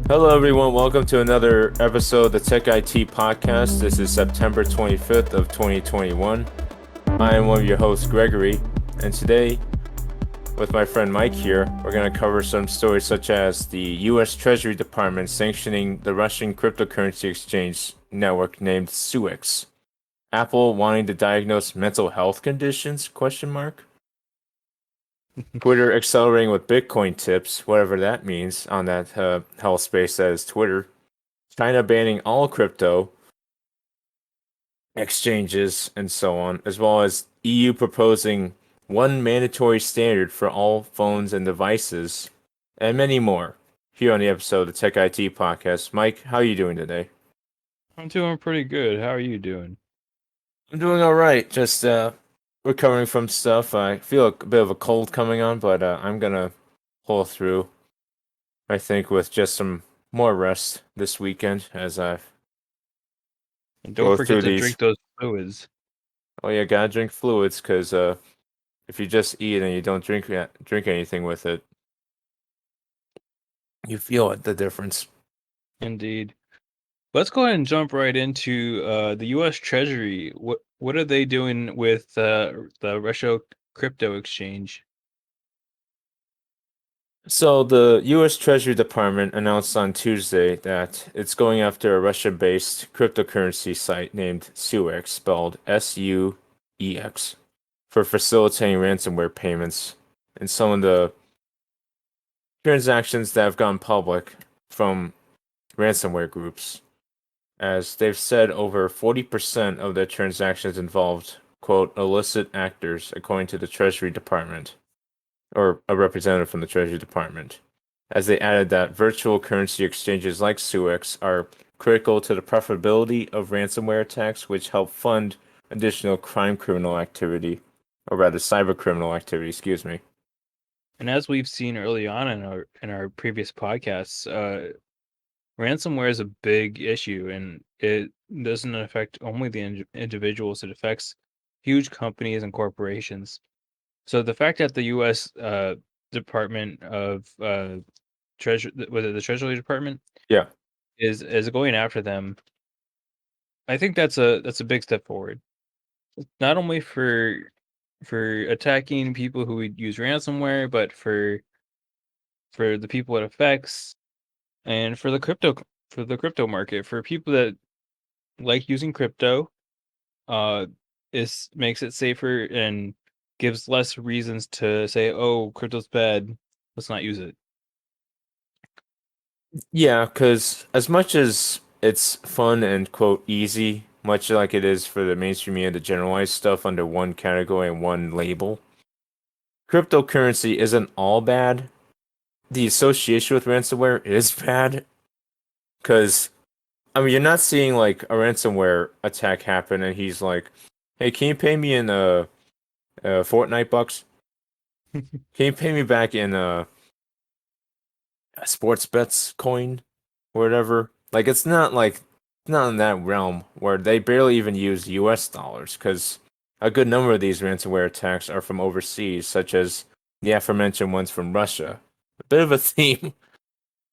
Hello, everyone. Welcome to another episode of the TechIT podcast. This is September 25th of 2021. I am one of your hosts, Gregory, and today, with my friend Mike here, we're going to cover some stories such as the U.S. Treasury Department sanctioning the Russian cryptocurrency exchange network named SUIX, Apple wanting to diagnose mental health conditions, question mark, Twitter accelerating with Bitcoin tips, whatever that means on that health space that is Twitter. China banning all crypto exchanges and so on, as well as EU proposing one mandatory standard for all phones and devices, and many more. Here on the episode of the Tech IT podcast. Mike, how are you doing today? I'm doing pretty good. How are you doing? I'm doing all right. Just recovering from stuff. I feel a bit of a cold coming on, but I'm gonna pull through. I think with just some more rest this weekend as I And don't go forget through to these. drink those fluids. Oh yeah, gotta drink fluids because if you just eat and you don't drink anything with it, you feel it, the difference. Indeed. Let's go ahead and jump right into the U.S. Treasury. What are they doing with the Russia crypto exchange? So the U.S. Treasury Department announced on Tuesday that it's going after a Russia-based cryptocurrency site named SUEX, spelled SUEX, for facilitating ransomware payments. And some of the transactions that have gone public from ransomware groups, as they've said over 40% of their transactions involved, quote, illicit actors, according to the Treasury Department, or a representative from the Treasury Department, as they added that virtual currency exchanges like SUIX are critical to the profitability of ransomware attacks, which help fund additional crime criminal activity, or rather cyber criminal activity, excuse me. And as we've seen early on in our previous podcasts, ransomware is a big issue, and it doesn't affect only the individuals. It affects huge companies and corporations. So the fact that the U.S. Department of Treasury, was it the Treasury Department, Yeah. is going after them, I think that's a big step forward. Not only for attacking people who would use ransomware, but for the people it affects, and for the crypto market, for people that like using crypto. Uh, this makes it safer and gives less reasons to say, "Oh, crypto's bad. Let's not use it." Yeah, because as much as it's fun and quote easy, much like it is for the mainstream media to generalize stuff under one category and one label, cryptocurrency isn't all bad. The association with ransomware is bad because I mean you're not seeing like a ransomware attack happen and he's like, "Hey, can you pay me in Fortnite bucks? Can you pay me back in sports bets coin or whatever?" Like it's not like not in that realm where they barely even use US dollars because a good number of these ransomware attacks are from overseas, such as the aforementioned ones from Russia. A bit of a theme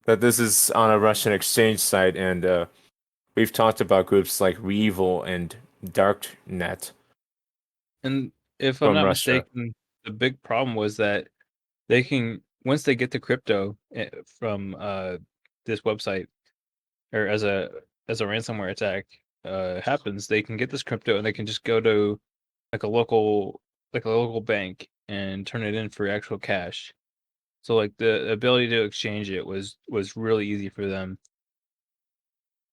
that this is on a Russian exchange site, and we've talked about groups like Reevil and Darknet And if I'm from not Russia. mistaken, the big problem was that they can once they get the crypto from this website, or as a ransomware attack happens, they can get this crypto and they can just go to like a local like a local bank and turn it in for actual cash. So like the ability to exchange it was really easy for them.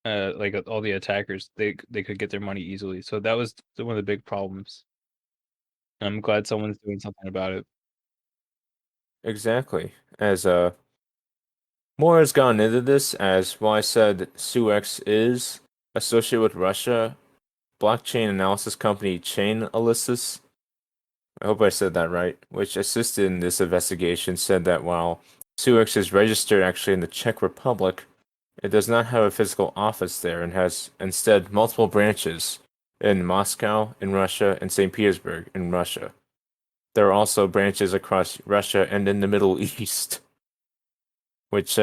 Like all the attackers, they could get their money easily. So that was one of the big problems. I'm glad someone's doing something about it. Exactly. As more has gone into this, as while I said SUEX is associated with Russia, blockchain analysis company Chainalysis, I hope I said that right, which assisted in this investigation, said that while SUEX is registered actually in the Czech Republic, it does not have a physical office there and has instead multiple branches in Moscow in Russia and St. Petersburg in Russia. There are also branches across Russia and in the Middle East, which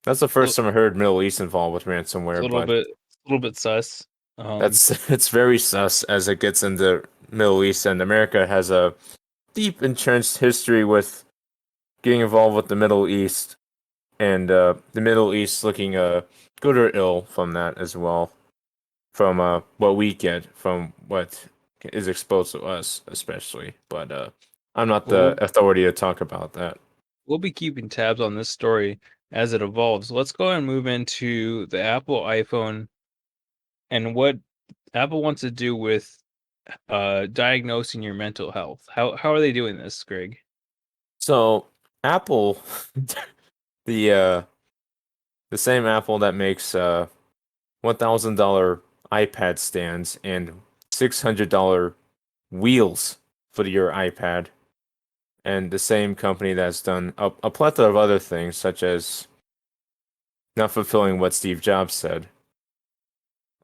That's the So first time I heard Middle East involved with it's ransomware, but a little bit sus. Um, that's it's very sus as it gets into Middle East, and America has a deep entrenched history with getting involved with the Middle East, and the Middle East looking good or ill from that as well, from what we get from what is exposed to us, especially. But I'm not well, the authority to talk about that. we'll be keeping tabs on this story as it evolves. Let's go and move into the Apple iPhone and what Apple wants to do with diagnosing your mental health. How are they doing this, Greg? So Apple, the uh, the same Apple that makes $1,000 iPad stands and $600 wheels for your iPad, and the same company that's done a plethora of other things, such as not fulfilling what Steve Jobs said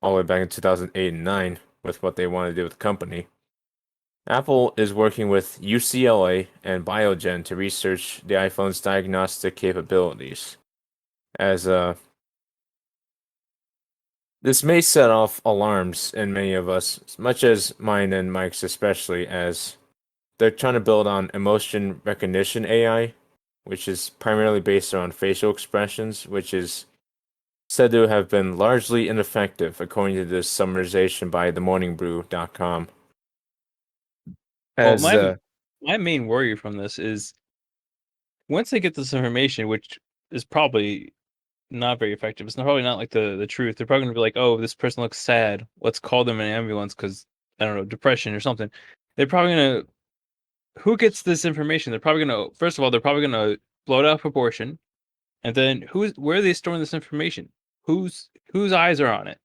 all the way back in 2008 and 9 with what they want to do with the company. Apple is working with UCLA and Biogen to research the iPhone's diagnostic capabilities. As this may set off alarms in many of us, as much as mine and Mike's especially, as they're trying to build on emotion recognition AI, which is primarily based on facial expressions, which is said to have been largely ineffective, according to this summarization by themorningbrew.com. Well, As my main worry from this is once they get this information, which is probably not very effective. It's probably not like the truth. They're probably gonna be like, "Oh, this person looks sad. Let's call them an ambulance because I don't know, depression or something." They're probably gonna who gets this information? They're probably gonna first of all, they're probably gonna blow it out of proportion, and then where are they storing this information? Whose eyes are on it?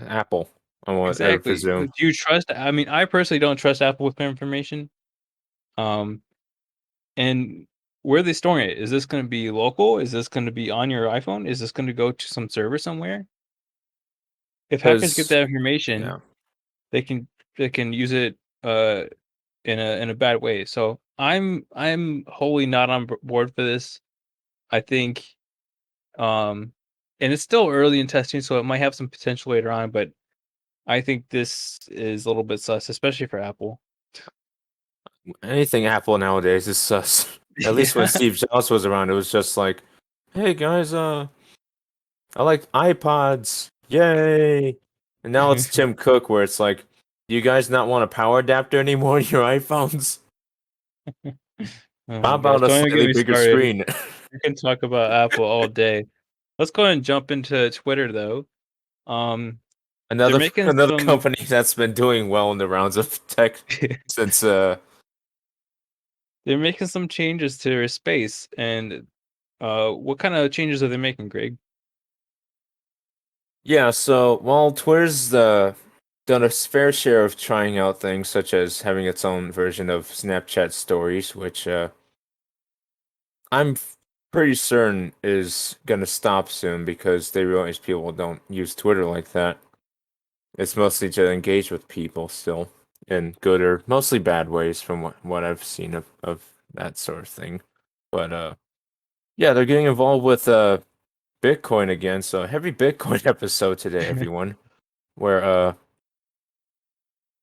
Apple, I would Exactly. presume. Do you trust? I mean, I personally don't trust Apple with my information. Um, and where are they storing it? Is this gonna be local? Is this gonna be on your iPhone? Is this gonna go to some server somewhere? If hackers get Because that information, yeah, they can they can use it in a bad way. So I'm wholly not on board for this. I think um and it's still early in testing, so it might have some potential later on, but I think this is a little bit sus, especially for Apple. anything Apple nowadays is sus. At least when Yeah. Steve Jobs was around, it was just like, "Hey guys, I like iPods, yay!" And now it's Tim Cook, where it's like, "Do you guys not want a power adapter anymore in your iPhones? Oh How my gosh, about a don't even get slightly me bigger started. screen?" We can talk about Apple all day. Let's go ahead and jump into Twitter though. Um, they're Another making another some company that's been doing well in the rounds of tech since they're making some changes to their space, and what kind of changes are they making, Greg? yeah, so while Twitter's done a fair share of trying out things such as having its own version of Snapchat stories, which pretty certain is gonna stop soon because they realize people don't use Twitter like that. It's mostly to engage with people still in good or mostly bad ways from what I've seen of that sort of thing. But yeah, they're getting involved with Bitcoin again, so heavy Bitcoin episode today, everyone, where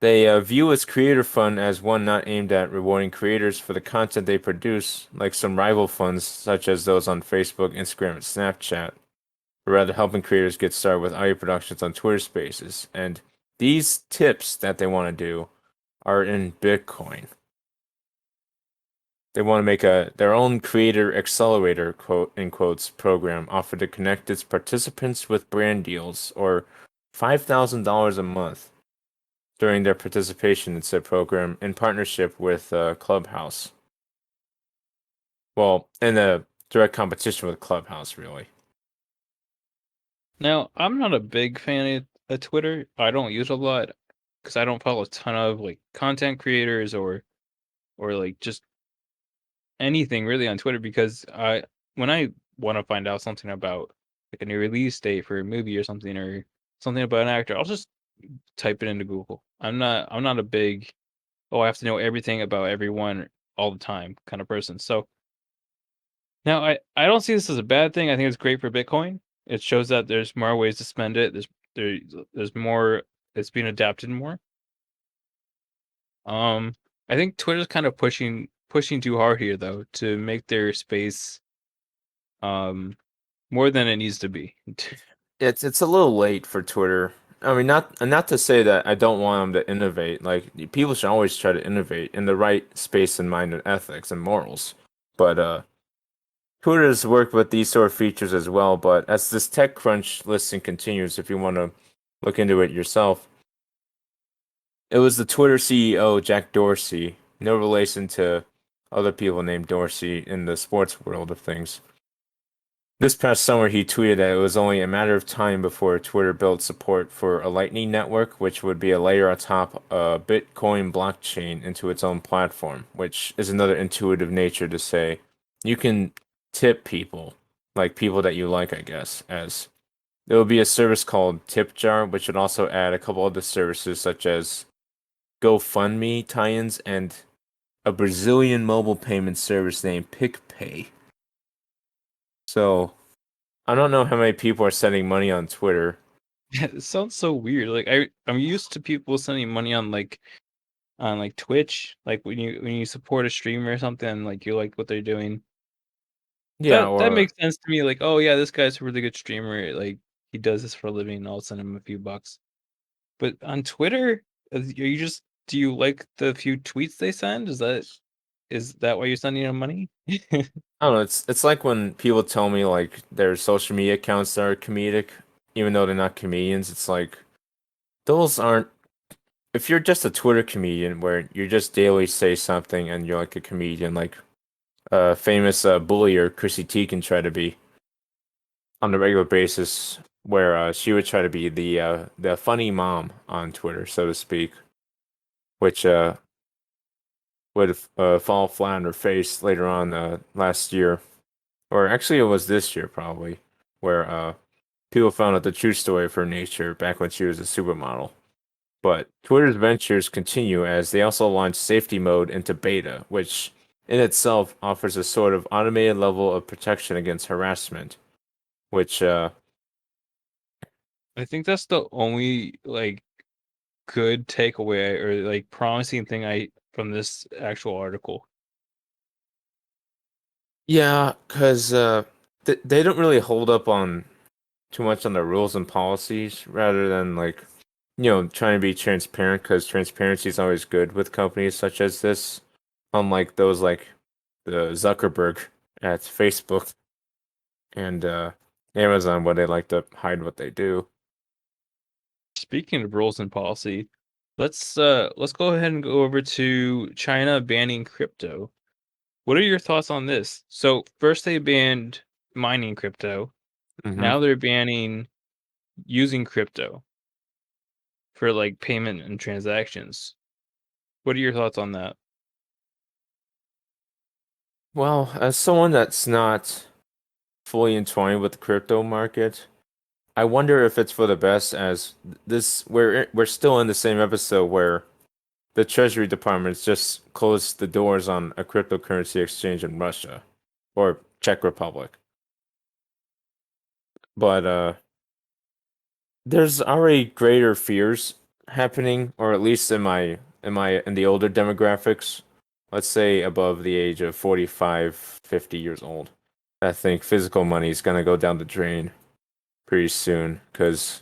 they view its creator fund as one not aimed at rewarding creators for the content they produce, like some rival funds such as those on Facebook, Instagram, and Snapchat, but rather helping creators get started with audio productions on Twitter Spaces. And these tips that they want to do are in Bitcoin. They want to make their own creator accelerator quote in quotes program offered to connect its participants with brand deals or $5,000 a month during their participation in said program in partnership with Clubhouse. Well, in a direct competition with Clubhouse, really. Now, I'm not a big fan of Twitter. I don't use it a lot because I don't follow a ton of like content creators or like just anything really on Twitter because I when I want to find out something about like a new release date for a movie or something about an actor, I'll just type it into Google. I'm not a big oh I have to know everything about everyone all the time kind of person. So Now, I don't see this as a bad thing. I think it's great for Bitcoin. It shows that there's more ways to spend it. There there's more. It's being adapted more. Um, I think Twitter's kind of pushing too hard here though to make their space um more than it needs to be. It's a little late for Twitter. I mean, not to say that I don't want them to innovate. Like people should always try to innovate in the right space and mind and ethics and morals. But Twitter's worked with these sort of features as well. But as this TechCrunch listing continues, if you want to look into it yourself, it was the Twitter CEO Jack Dorsey, no relation to other people named Dorsey in the sports world of things. This past summer, he tweeted that it was only a matter of time before Twitter built support for a Lightning Network, which would be a layer atop a Bitcoin blockchain into its own platform, which is another intuitive nature to say you can tip people, like people that you like, I guess, as there will be a service called Tip Jar, which would also add a couple other services such as GoFundMe tie-ins and a Brazilian mobile payment service named PicPay. So I don't know how many people are sending money on Twitter. It sounds so weird. Like I'm used to people sending money on like Twitch, like when you support a streamer or something, like you like what they're doing. Yeah, That or makes sense to me. Like, oh yeah, this guy's a really good streamer. Like he does this for a living. I'll send him a few bucks. But on Twitter, are you just do you like the few tweets they send? Is that why you're sending them money? I don't know, it's like when people tell me like their social media accounts are comedic, even though they're not comedians. It's like those aren't. If you're just a Twitter comedian where you just daily say something and you're like a comedian, like a famous bullier Chrissy T can try to be on a regular basis, where she would try to be the funny mom on Twitter, so to speak, which would fall flat on her face later on last year, or actually it was this year probably, where people found out the true story of her nature back when she was a supermodel. But Twitter's ventures continue as they also launch safety mode into beta, which in itself offers a sort of automated level of protection against harassment, which I think that's the only like good takeaway or like promising thing I from this actual article. yeah, because they don't really hold up on too much on the rules and policies rather than like trying to be transparent because transparency is always good with companies such as this, unlike those like the Zuckerberg at Facebook and Amazon where they like to hide what they do. Speaking of rules and policy, let's go ahead and go over to China banning crypto. What are your thoughts on this? So first they banned mining crypto. Hmm. Now they're banning using crypto for like payment and transactions. What are your thoughts on that? Well, as someone that's not fully entwined with the crypto market, I wonder if it's for the best as this we're still in the same episode where the Treasury Department's just closed the doors on a cryptocurrency exchange in Russia or Czech Republic. But there's already greater fears happening, or at least in the older demographics, let's say above the age of 45, 50 years old. I think physical money is gonna go down the drain pretty soon because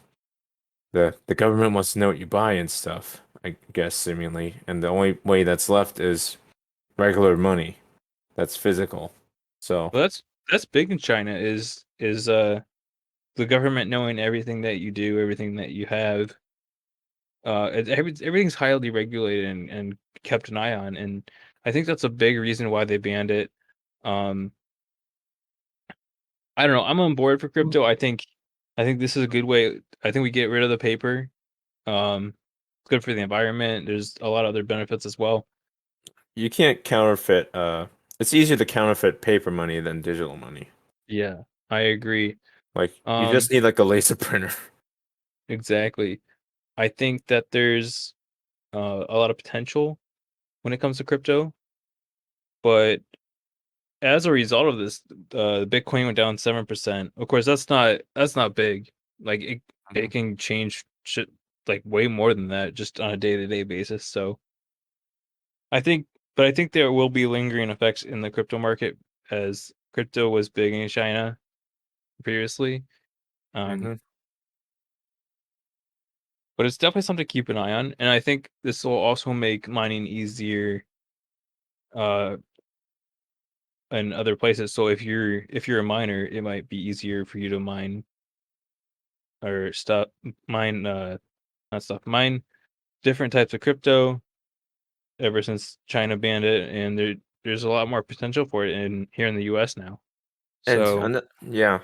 the government wants to know what you buy and stuff, I guess seemingly, and the only way that's left is regular money that's physical. So Well, that's big in China is the government knowing everything that you do, everything that you have. Everything's highly regulated and kept an eye on, and I think that's a big reason why they banned it. Um, I don't know. I'm on board for crypto. I think this is a good way. I think we get rid of the paper. It's good for the environment. There's a lot of other benefits as well. you can't counterfeit. It's easier to counterfeit paper money than digital money. Yeah, I agree. Like you Um, just need like a laser printer. exactly. I think that there's a lot of potential when it comes to crypto, but as a result of this, Bitcoin went down 7%. Of course, that's not big. Like it Mhm. can change shit like way more than that just on a day-to-day basis. So I think, but I think there will be lingering effects in the crypto market as crypto was big in China previously. Um, Mhm. but it's definitely something to keep an eye on, and I think this will also make mining easier uh in other places. So if you're a miner, it might be easier for you to mine or stuff mine not stuff mine different types of crypto ever since China banned it, and there's a lot more potential for it in here in the US now. And So yeah,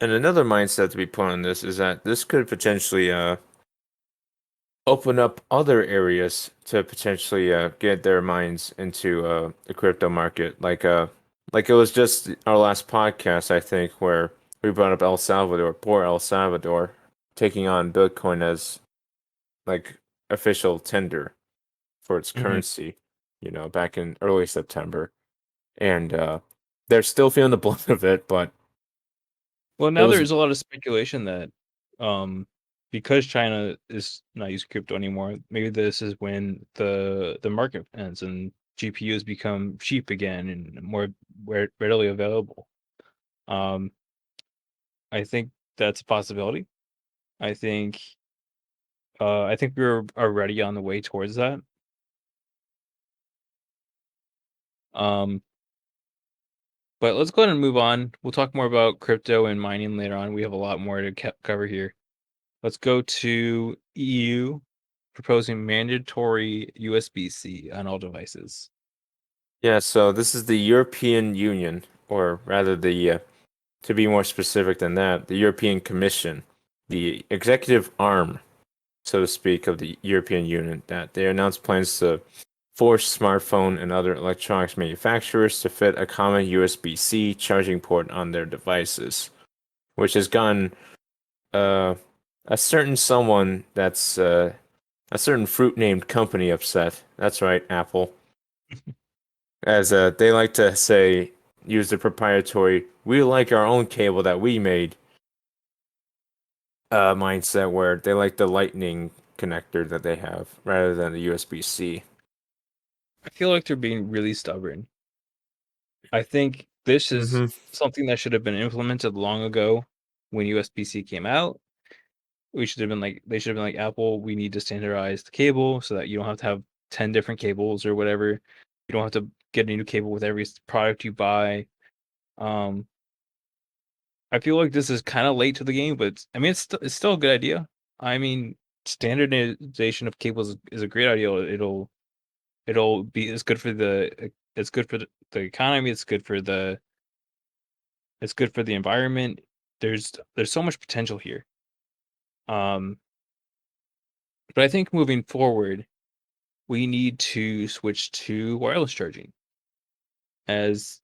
and another mindset to be put on this is that this could potentially open up other areas to potentially get their minds into the crypto market. Like it was just our last podcast, I think, where we brought up El Salvador, poor El Salvador, taking on Bitcoin as like official tender for its mhm. currency, back in early September. And they're still feeling the brunt of it, but Well, it now was there's a lot of speculation that um because China is not using crypto anymore, maybe this is when the market ends and GPUs become cheap again and more readily available. Um, I think that's a possibility. I think I think we're already on the way towards that. Um, but let's go ahead and move on. We'll talk more about crypto and mining later on. We have a lot more to cover here. Let's go to EU proposing mandatory USB-C on all devices. yeah. So this is the European Union, or rather to be more specific than that, the European Commission, the executive arm, so to speak, of the European Union, that they announced plans to force smartphone and other electronics manufacturers to fit a common USB-C charging port on their devices, which has gotten uh, a certain someone that's a certain fruit named company upset. That's right, Apple. As they like to say, use the proprietary, we like our own cable that we made mindset where they like the lightning connector that they have rather than the USB-C. I feel like they're being really stubborn. I think this is Hmm. something that should have been implemented long ago when USB-C came out. We should have been like they should have been like Apple, we need to standardize the cable so that you don't have to have 10 different cables or whatever. You don't have to get a new cable with every product you buy. Um, I feel like this is kind of late to the game, but I mean, it's still a good idea. I mean, standardization of cables is a great idea. It'll be it's good for the economy. It's good for the environment. There's so much potential here. Um, but I think moving forward, we need to switch to wireless charging as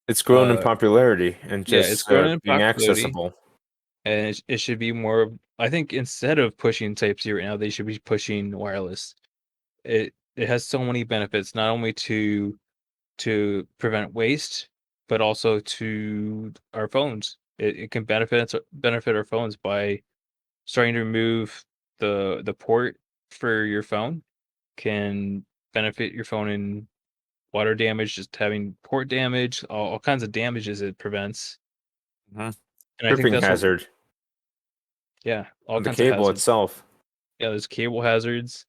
It's grown in uh popularity and yeah, it's just grown in being popularity. accessible. And it should be more of I think instead of pushing Type C right now, they should be pushing wireless. It has so many benefits, not only to prevent waste, but also to our phones. It can benefit our phones by starting to remove the port for your phone can benefit your phone in water damage, just having port damage, all kinds of damages it prevents. Hmm. And I think Tripping that's what hazard yeah, all on the kinds of cable hazards. itself. Yeah, there's cable hazards.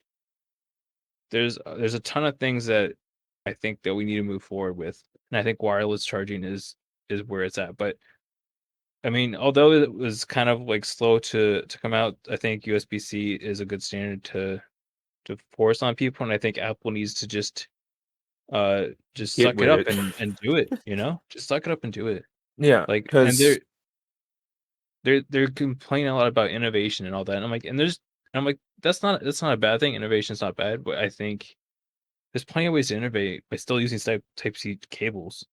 There's a ton of things that I think that we need to move forward with, and I think wireless charging is where it's at. But I mean, although it was kind of like slow to come out, I think USB-C is a good standard to force on people, and I think Apple needs to uh just Get suck it with up it. and do it. You know, just suck it up and do it. Yeah, Like, and because they're complaining a lot about innovation and all that. And I'm like that's not a bad thing. Innovation's not bad, but I think there's plenty of ways to innovate by still using Type C cables.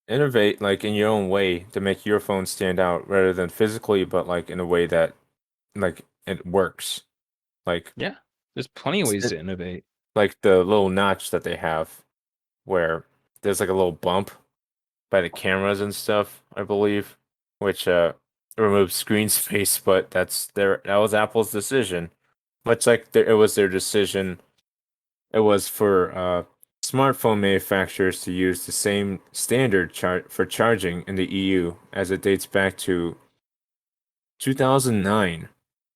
innovate like in your own way to make your phone stand out rather than physically, but like in a way that like it works. Like Yeah, there's plenty of ways it, to innovate. like the little notch that they have where there's like a little bump by the cameras and stuff, I believe, which removes screen space, but that was Apple's decision. Much like it was their decision, it was for smartphone manufacturers to use the same standard for charging in the EU as it dates back to 2009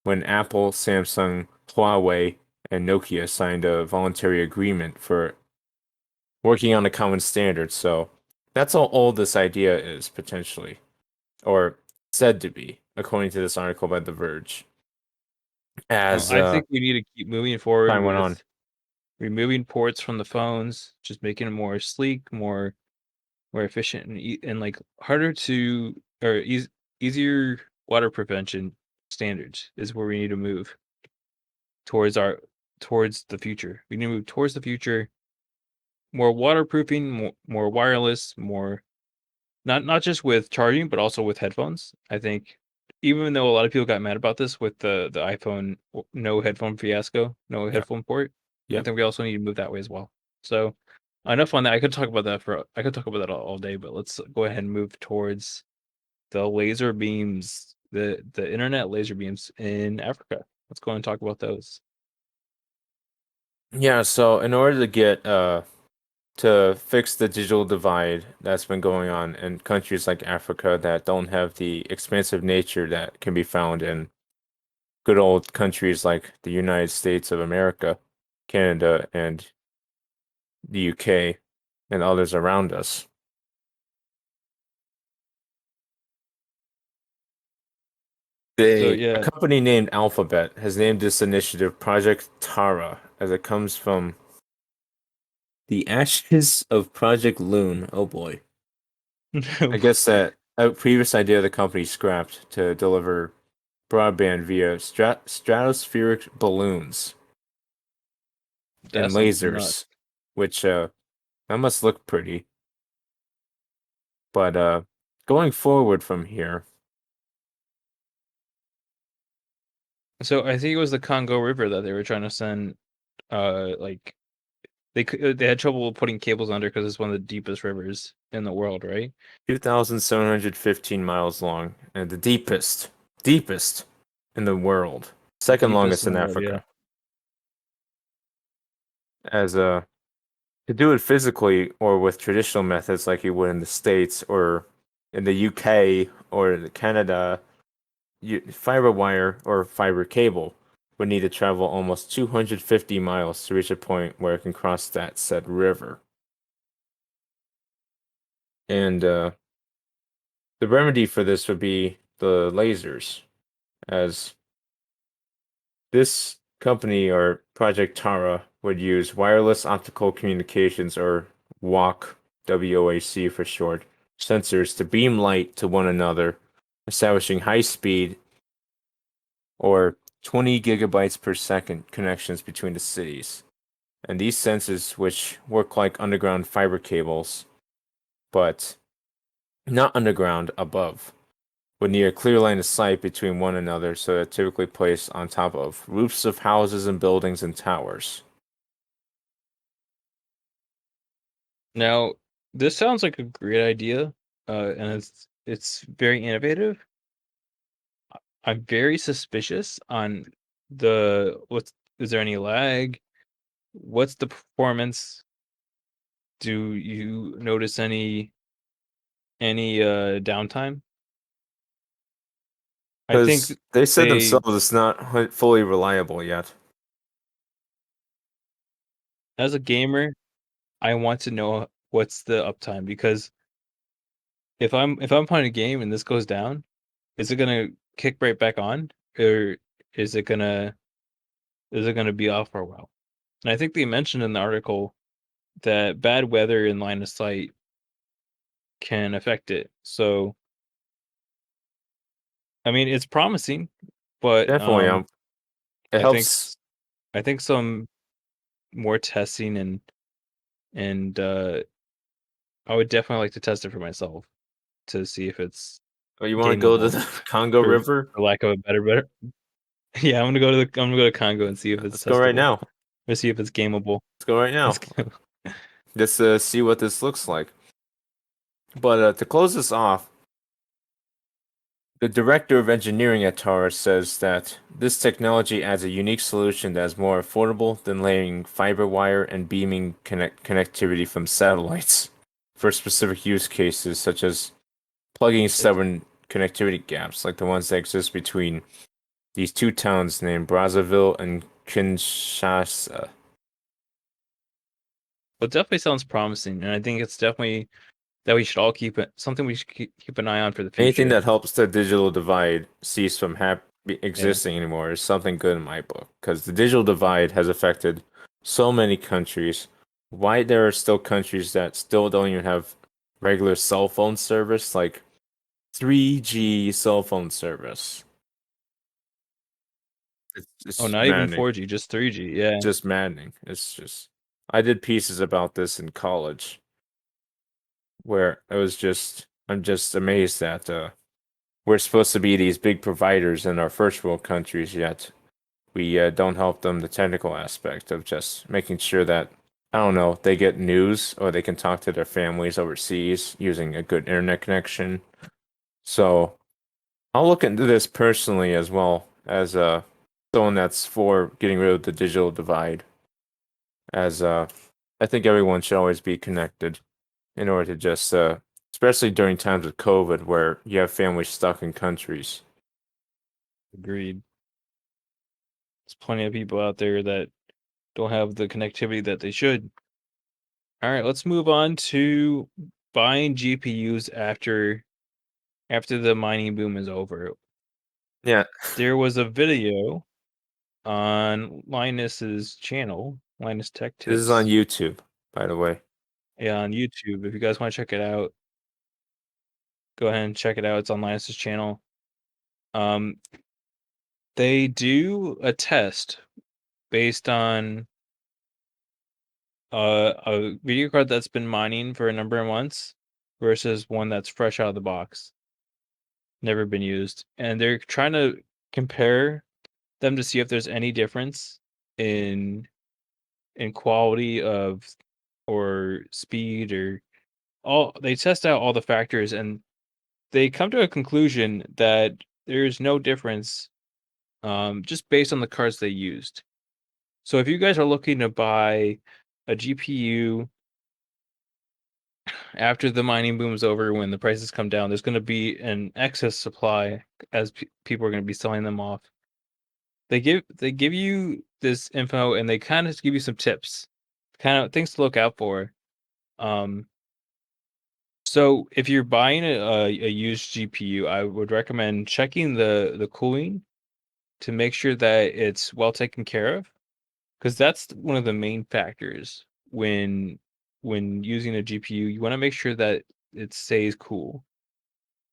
when Apple, Samsung, Huawei, and Nokia signed a voluntary agreement for working on a common standard. So that's how old this idea is, potentially, or said to be, according to this article by The Verge. Well, As I think we need to keep moving forward time went on. with removing ports from the phones, just making them more sleek, more efficient, and like harder to or easier water prevention standards is where we need to move towards our towards the future. We need to move towards the future, more waterproofing, more wireless, more not just with charging, but also with headphones. I think even though a lot of people got mad about this with the iPhone no headphone fiasco, no Yeah. headphone port, I Yep. think we also need to move that way as well. So enough on that. I could talk about that all day, but let's go ahead and move towards the laser beams, the internet laser beams in Africa. Let's go and talk about those. Yeah, so in order to get to fix the digital divide that's been going on in countries like Africa that don't have the expansive nature that can be found in good old countries like the United States of America, Canada, and the UK, and others around us. So A yeah, company named Alphabet has named this initiative Project Tara, as it comes from the ashes of Project Loon. Oh boy. I guess that a previous idea the company scrapped to deliver broadband via stratospheric balloons that and sounds nuts. lasers, which that must look pretty. But going forward from here, So I think it was the Congo River that they were trying to send. Like they had trouble putting cables under because it's one of the deepest rivers in the world, right? 2,715 miles long and the deepest in the world, The second deepest longest in in the world, yeah. Africa. As to do it physically or with traditional methods like you would in the States or in the UK or Canada, fiber wire or fiber cable would need to travel almost 250 miles to reach a point where it can cross that said river. And the remedy for this would be the lasers, as this company or Project Tara would use wireless optical communications or WAC, for short, sensors to beam light to one another, establishing high speed or 20 gigabytes per second connections between the cities. And these sensors, which work like underground fiber cables, but not underground above, would need a clear line of sight between one another, so they're typically placed on top of roofs of houses and buildings and towers. Now, this sounds like a great idea, and it's very innovative. I'm very suspicious on what's is there any lag? What's the performance? Do you notice any downtime? I think Because they said they themselves it's not fully reliable yet. as a gamer, I want to know what's the uptime because if I'm playing a game and this goes down, is it gonna kick right back on, or is it gonna is it gonna be off for a while? And I think they mentioned in the article that bad weather in line of sight can affect it. So I mean, it's promising, but Definitely, it I think helps. I think some more testing and I would definitely like to test it for myself to see if it's Oh, you want to go to gameable the Congo for River? lack of a better. Yeah, I'm gonna go to Congo and see if it's Let's go right testable now. or see if it's gameable. Let's go right Let's now. go. just to see what this looks like. But to close this off, the director of engineering at Taurus says that this technology adds a unique solution that is more affordable than laying fiber wire and beaming connectivity from satellites for specific use cases, such as plugging It's stubborn connectivity gaps like the ones that exist between these two towns named Brazzaville and Kinshasa. Well, it definitely sounds promising, and I think it's definitely that we should all keep it something we should keep an eye on for the Anything future. that helps the digital divide cease from Yeah, existing anymore is something good in my book, because the digital divide has affected so many countries. Why there are still countries that still don't even have regular cell phone service, like 3G cell phone service. oh, It's not even maddening. 4G, just 3G. Yeah, Just maddening. It's just I did pieces about this in college where I'm just amazed that we're supposed to be these big providers in our first world countries, yet we don't help them the technical aspect of just making sure that, I don't know, they get news or they can talk to their families overseas using a good internet connection. So I'll look into this personally as well as someone that's for getting rid of the digital divide, as I think everyone should always be connected in order to just especially during times of COVID where you have families stuck in countries. agreed. There's plenty of people out there that don't have the connectivity that they should. All right, let's move on to buying GPUs after the mining boom is over. Yeah, There was a video on Linus's channel, Linus Tech this is on Tips, YouTube, by the way. yeah, on YouTube. If you guys want to check it out, go ahead and check it out. It's on Linus's channel. Um, they do a test based on a video card that's been mining for a number of months versus one that's fresh out of the box, never been used, and they're trying to compare them to see if there's any difference in quality of or speed or all. They test out all the factors and they come to a conclusion that there's no difference, just based on the cards they used. So if you guys are looking to buy a GPU after the mining boom is over, when the prices come down, there's going to be an excess supply as people are going to be selling them off. They give you this info and they kind of give you some tips, kind of things to look out for. Um, so if you're buying a used GPU, I would recommend checking the cooling to make sure that it's well taken care of, because that's one of the main factors when using a GPU. You want to make sure that it stays cool.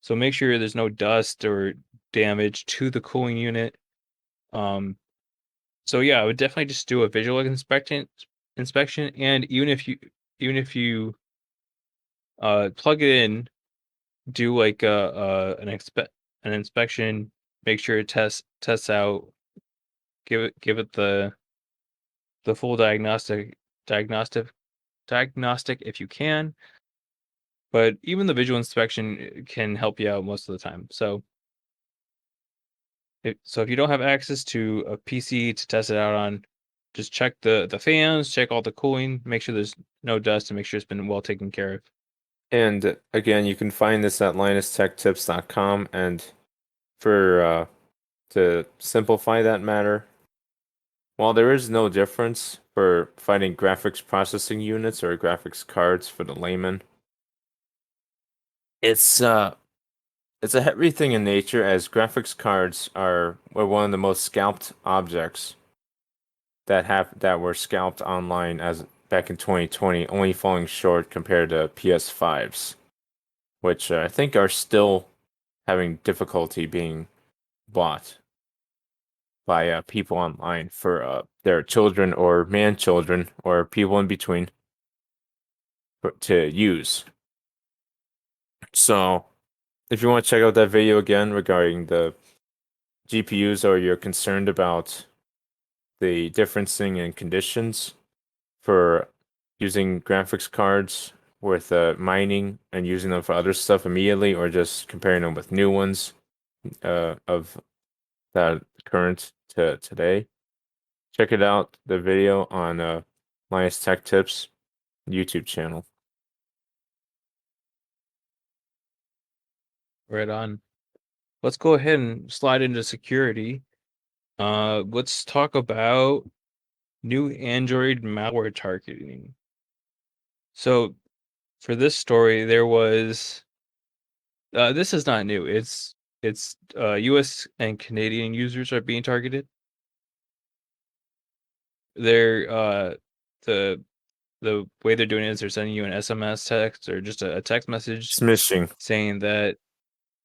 So make sure there's no dust or damage to the cooling unit. Um, so yeah, I would definitely just do a visual inspection, and even if you plug it in, do like an inspection, make sure it tests out, give it the full diagnostic diagnostic if you can. But even the visual inspection can help you out most of the time. So if you don't have access to a PC to test it out on, just check the fans, check all the cooling, make sure there's no dust, and make sure it's been well taken care of. And again, you can find this at linustechtips.com. And for to simplify that matter, while there is no difference for finding graphics processing units or graphics cards for the layman, it's uh it's a heavy thing in nature, as graphics cards were one of the most scalped objects that were scalped online as back in 2020, only falling short compared to PS5s, which I think are still having difficulty being bought by people online for their children or man children or people in between to use. So, if you want to check out that video again regarding the GPUs, or you're concerned about the differencing in conditions for using graphics cards with mining and using them for other stuff immediately, or just comparing them with new ones of that current to today. Check it out, the video on Linus Tech Tips YouTube channel. Right on. Let's go ahead and slide into security. Let's talk about new Android malware targeting. So for this story, there was this is not new. It's US and Canadian users are being targeted. They're the the way they're doing it is they're sending you an SMS text or just a text message Smishing. saying that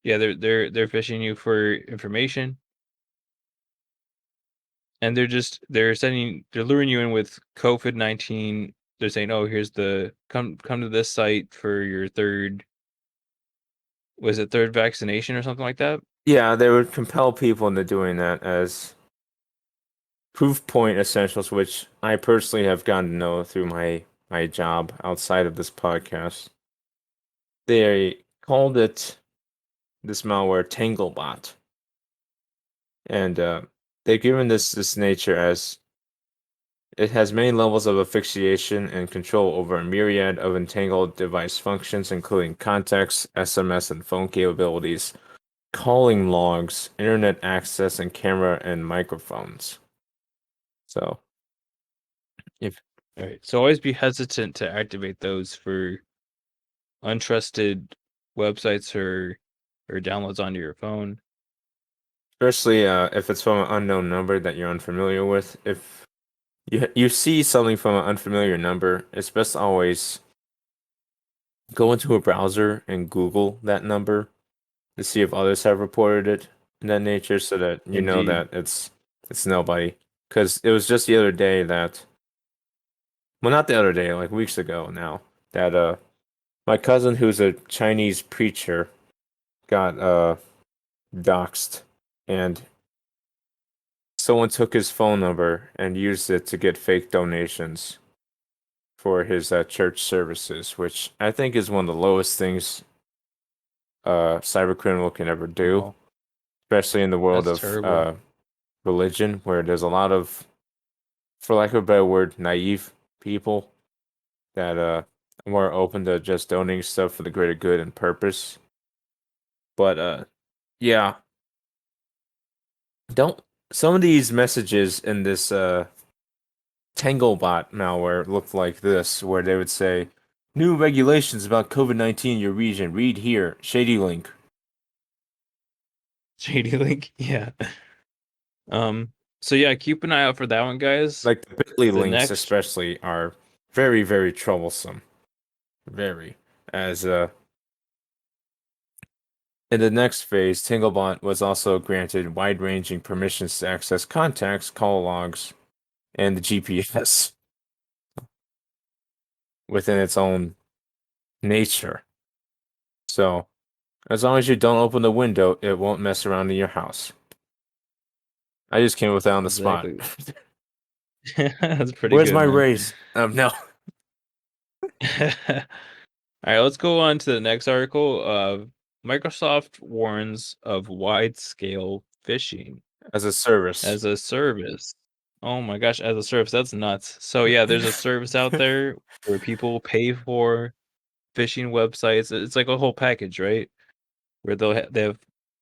yeah, they're phishing you for information, and they're luring you in with COVID-19. They're saying, "Oh, here's the come to this site for your third vaccination or something like that?" Yeah, they would compel people into doing that as proof point essentials, which I personally have gotten to know through my job outside of this podcast. They called it this malware Tanglebot, and they've given this nature as it has many levels of asphyxiation and control over a myriad of entangled device functions, including contacts, SMS and phone capabilities, calling logs, internet access, and camera and microphones. So if All right. So always be hesitant to activate those for untrusted websites or downloads onto your phone. especially if it's from an unknown number that you're unfamiliar with, if you see something from an unfamiliar number, it's best to always go into a browser and Google that number to see if others have reported it in that nature, so that you know Indeed. that it's nobody. Because it was just the other day that, well, not the other day, like weeks ago now, that my cousin, who's a Chinese preacher, got doxxed, and someone took his phone number and used it to get fake donations for his church services, which I think is one of the lowest things cyber criminal can ever do, Wow, especially in the world that's of terrible. religion, where there's a lot of, for lack of a better word, naive people that are more open to just donating stuff for the greater good and purpose. But yeah, don't some of these messages in this Tanglebot malware looked like this, where they would say, "New regulations about COVID-19 in your region. Read here. Shady link." Shady Link, yeah. Um, so yeah, keep an eye out for that one, guys. Like the Bitly The links, next especially, are very, very troublesome. Very. As in the next phase, Tinglebot was also granted wide-ranging permissions to access contacts, call logs, and the GPS within its own nature. So, as long as you don't open the window, it won't mess around in your house. I just came with that on the spot. exactly. That's pretty Where's good, my man. raise? No. All right, let's go on to the next article. Microsoft warns of wide-scale phishing As a service. as a service. Oh my gosh, as a service, that's nuts. So yeah, there's a service out there where people pay for phishing websites. It's like a whole package, right? Where they have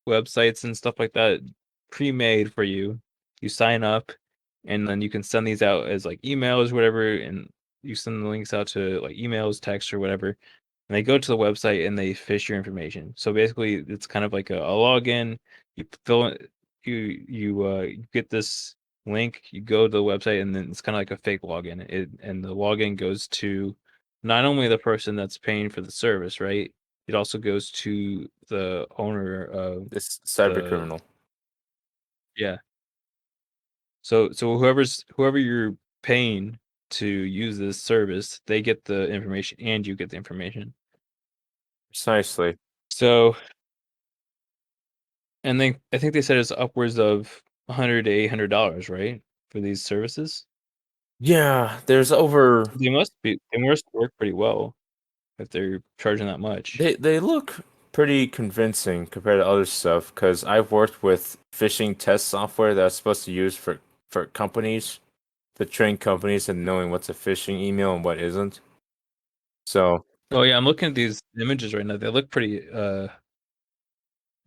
websites and stuff like that pre-made for you. You sign up, and then you can send these out as like emails, whatever, and you send the links out to like emails, text, or whatever. And they go to the website and they fish your information. So basically, it's kind of like a login. You fill in, you get this link. You go to the website, and then it's kind of like a fake login. And the login goes to not only the person that's paying for the service, right? It also goes to the owner of This cyber the criminal. yeah. So whoever you're paying to use this service, they get the information and you get the information. Precisely. So and then I think they said it's upwards of $100 to $800, right? For these services. Yeah, there's over They must work pretty well if they're charging that much. they look pretty convincing compared to other stuff because I've worked with phishing test software that's supposed to use for companies to train companies in knowing what's a phishing email and what isn't. So, Oh yeah, I'm looking at these images right now. They look pretty they're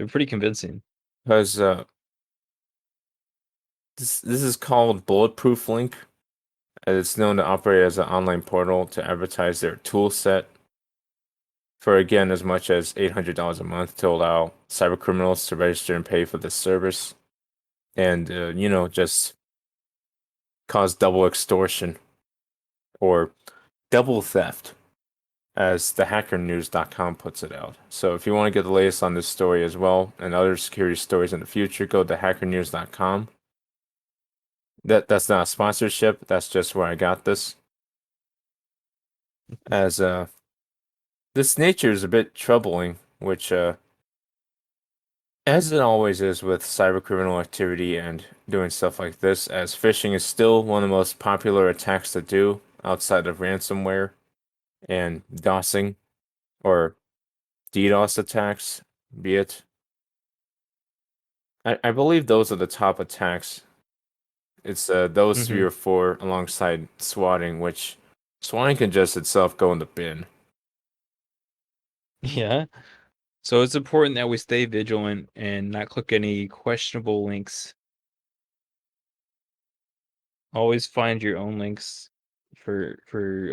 pretty convincing. because this is called Bulletproof Link, and it's known to operate as an online portal to advertise their tool set for again as much as $800 a month to allow cyber criminals to register and pay for this service, and just cause double extortion or double theft, as the hackernews.com puts it out. So if you want to get the latest on this story as well and other security stories in the future, go to hackernews.com. That's not a sponsorship, that's just where I got this. As this nature is a bit troubling, which as it always is with cybercriminal activity and doing stuff like this, as phishing is still one of the most popular attacks to do outside of ransomware and DOSing or DDoS attacks, be it. I believe those are the top attacks. It's those three Hmm. or four alongside swatting, which swatting can just itself go in the bin. Yeah. So it's important that we stay vigilant and not click any questionable links. Always find your own links for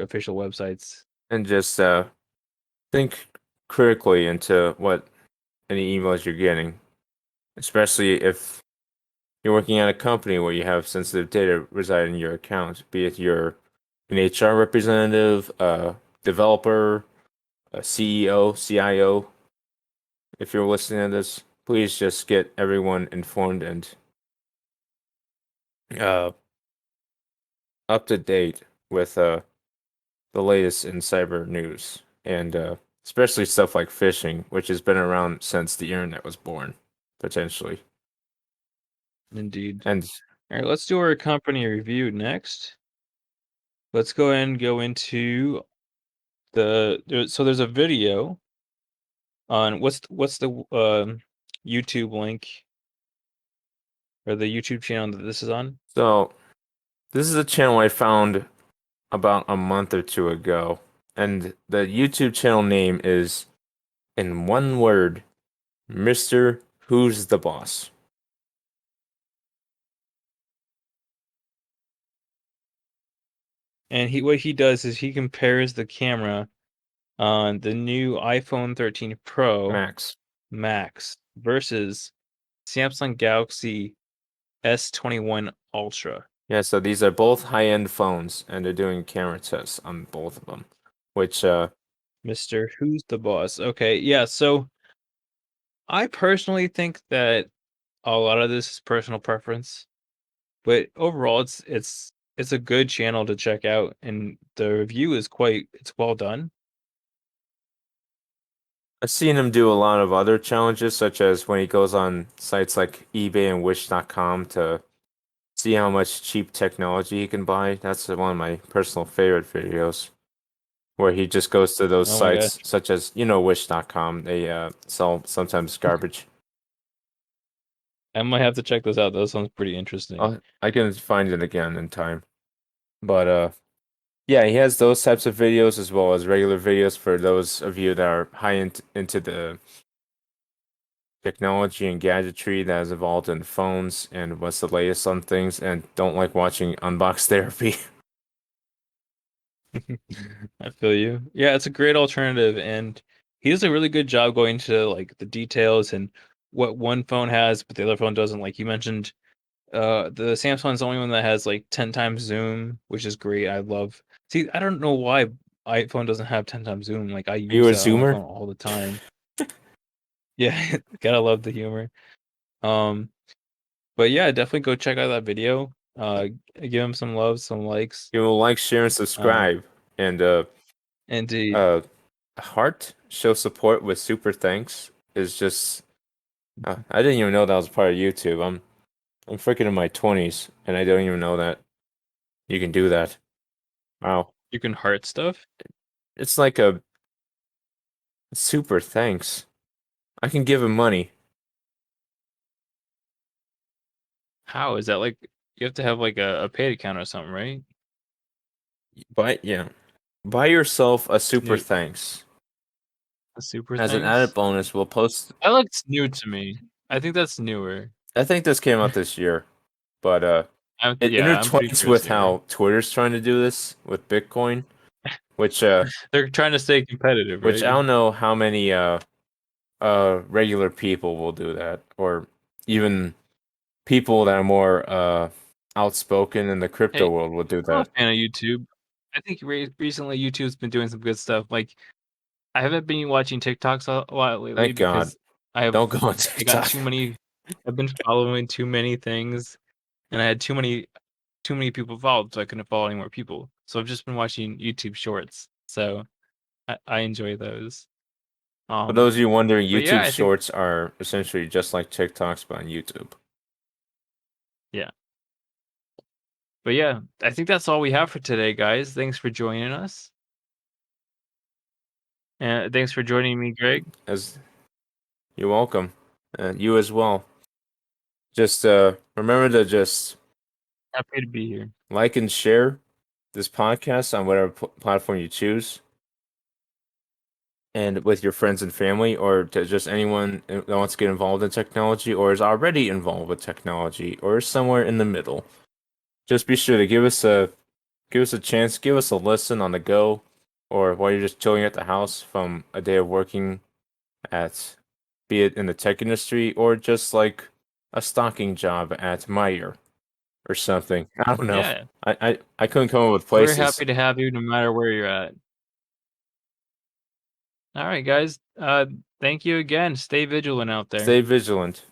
official websites. And just think critically into what any emails you're getting, especially if you're working at a company where you have sensitive data reside in your account, be it you're an HR representative, a developer, a CEO, CIO. If you're listening to this, please just get everyone informed and uh, up to date with the latest in cyber news and especially stuff like phishing, which has been around since the internet was born, potentially. Indeed. And All right, let's do our company review next. Let's go ahead and go into so there's a video on what's the YouTube link or the YouTube channel that this is on? so this is a channel I found about a month or two ago, and the YouTube channel name is, in one word, Mr. Who's the Boss. And he what he does is he compares the camera on the new iPhone 13 Pro Max. Max versus Samsung Galaxy S21 Ultra. Yeah, so these are both high-end phones, and they're doing camera tests on both of them, which Mr. Who's the Boss? Okay, yeah, so I personally think that a lot of this is personal preference, but overall it's a good channel to check out and the review is quite it's well done. I've seen him do a lot of other challenges, such as when he goes on sites like eBay and Wish.com to see how much cheap technology he can buy. That's one of my personal favorite videos, where he just goes to those Oh my gosh. sites, such as, Wish.com. They sell sometimes garbage. I might have to check this out. That sounds pretty interesting. I can find it again in time. But yeah, he has those types of videos as well as regular videos for those of you that are into the technology and gadgetry that has evolved in phones and what's the latest on things and don't like watching unbox therapy. I feel you. Yeah, it's a great alternative, and he does a really good job going to like the details and what one phone has, but the other phone doesn't. Like you mentioned, the Samsung's the only one that has like 10 times zoom, which is great. I love. See, I don't know why iPhone doesn't have 10 times zoom. Like I Are you use a that on my Zoomer? phone all the time. Yeah, gotta love the humor. Um, but yeah, definitely go check out that video. Give him some love, some likes. You will like, share, and Um, subscribe. And indeed. uh heart show support with super thanks is just I didn't even know that was part of YouTube. I'm freaking in my 20s and I don't even know that. You can do that. Wow. You can heart stuff? It's like a super thanks. I can give him money. How is that like you have to have like a paid account or something, right? Yeah. Buy yourself a super New thanks. a super As an added thanks? bonus, we'll post. That looks new to me. I think that's newer. I think this came out this year, but it I'm pretty intertwines sure it's with newer. how Twitter's trying to do this with Bitcoin, which They're trying to stay competitive, which I right? don't know how many regular people will do that, or even people that are more outspoken in the crypto Hey, world will do I'm a that. fan of YouTube. I think recently YouTube's been doing some good stuff. Like I haven't been watching TikToks a lot lately Thank God. because I have Don't go on I got TikTok. too many. I've been following too many things, and I had too many people followed, so I couldn't follow any more people. So I've just been watching YouTube Shorts. So I enjoy those. For those of you Um, wondering, but yeah, YouTube I think Shorts are essentially just like TikToks but on YouTube. yeah, but yeah, I think that's all we have for today, guys. Thanks for joining us, and thanks for joining me, Greg. As you're welcome, and you as well. Just remember to just Happy to be here. like and share this podcast on whatever platform you choose, and with your friends and family, or to just anyone that wants to get involved in technology, or is already involved with technology, or is somewhere in the middle. Just be sure to give us a chance, give us a listen on the go, or while you're just chilling at the house from a day of working at, be it in the tech industry or just like a stocking job at Meyer or something. I don't know. Yeah, I couldn't come up with we're places. happy to have you no matter where you're at. All right, guys. Thank you again. Stay vigilant out there. Stay vigilant.